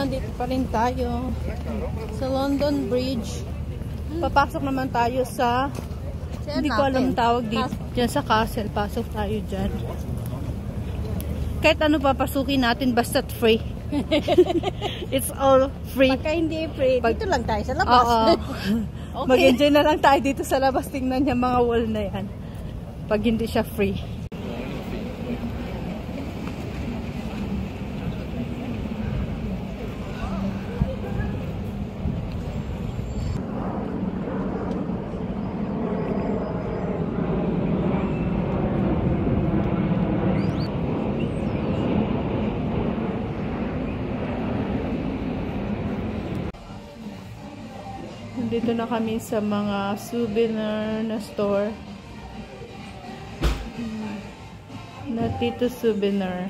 nandito pa rin tayo sa London Bridge. Papasok naman tayo sa, hindi ko alam tawag dito, dyan sa castle. Pasok tayo dyan. Kahit ano papasukin natin, basta't free. It's all free. Pagka hindi free, dito lang tayo sa labas. Okay. Mag-enjoy na lang tayo dito sa labas. Tingnan niya mga wall na yan. Pag hindi siya free. Dito na kami sa mga souvenir na store. Natito Souvenir.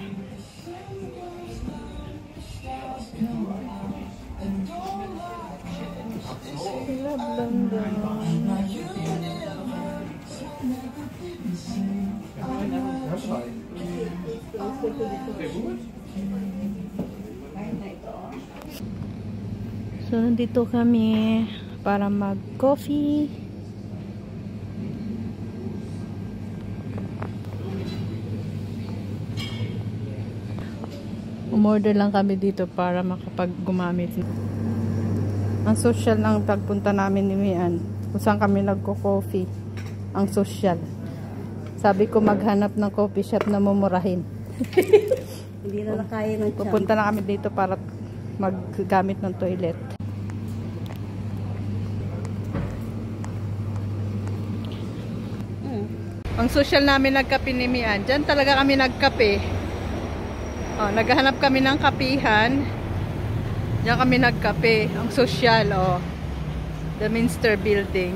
Love London. So, nandito kami para mag-coffee. Umorder lang kami dito para makapag-gumamit. Ang social ng pagpunta namin ni Mian. Kung saan kami nagko-coffee. Ang social. Sabi ko maghanap ng coffee shop na mumurahin. Hindi na kaya ng tiyan. Pupunta na kami dito para maggamit ng toilet. Ang social namin nagkape ni Mian. Diyan talaga kami nagkape. Oh, naghahanap kami ng kapihan. Diyan kami nagkape. Ang social, oh. The Minster Building.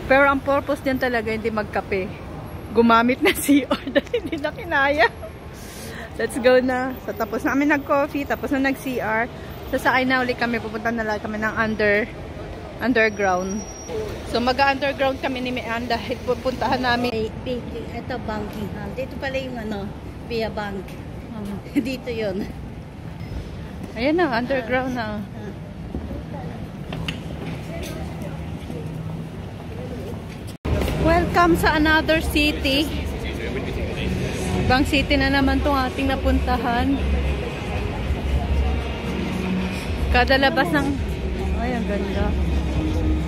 Pero ang purpose diyan talaga hindi magkape. Gumamit na CR dahil hindi na kinaya. Let's go na. So, tapos namin nag-coffee, tapos na nag-CR. Sasakay na ulit kami. Pupunta na lang kami ng underground. So mag-underground kami ni Mian dahil pupuntahan namin. Ito banking hall. Dito pala yung Via Bank. Dito yun. Ayan na, underground na. Welcome sa another city. Ibang city na naman itong ating napuntahan. Kada labas ng... Ay, ang ganda.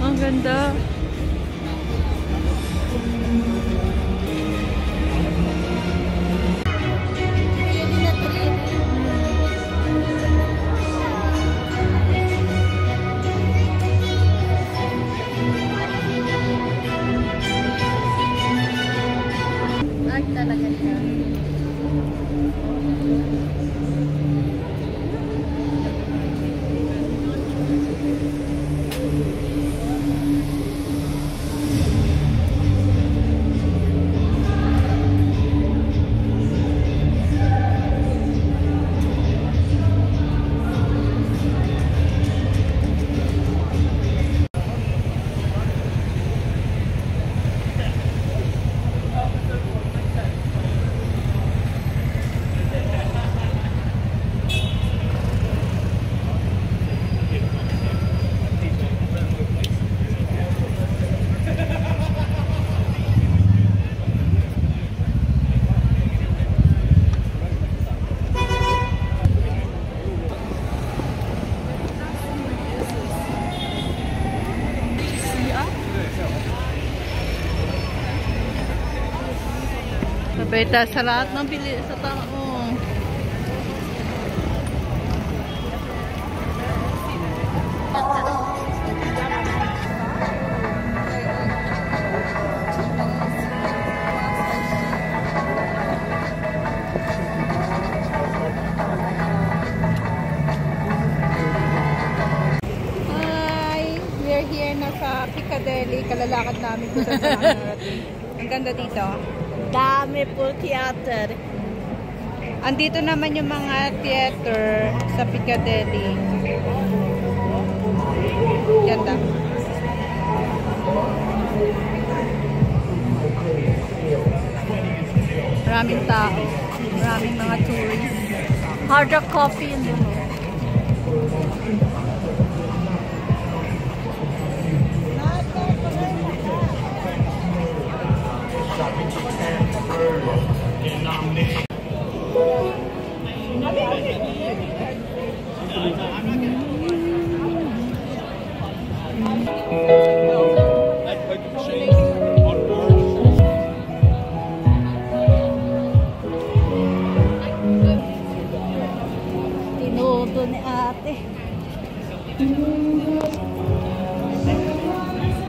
Ang ganda. Ay, talaga siya. Beta sa lahat ng pili sa tao. Hi! We're here na sa Piccadilly. Kalalakad namin kung saan narating. Ang ganda dito. Dami po theater. Andito naman yung mga theater sa Piccadilly. Ganda. Maraming tao. Maraming mga tourists. Hard rock coffee yun din.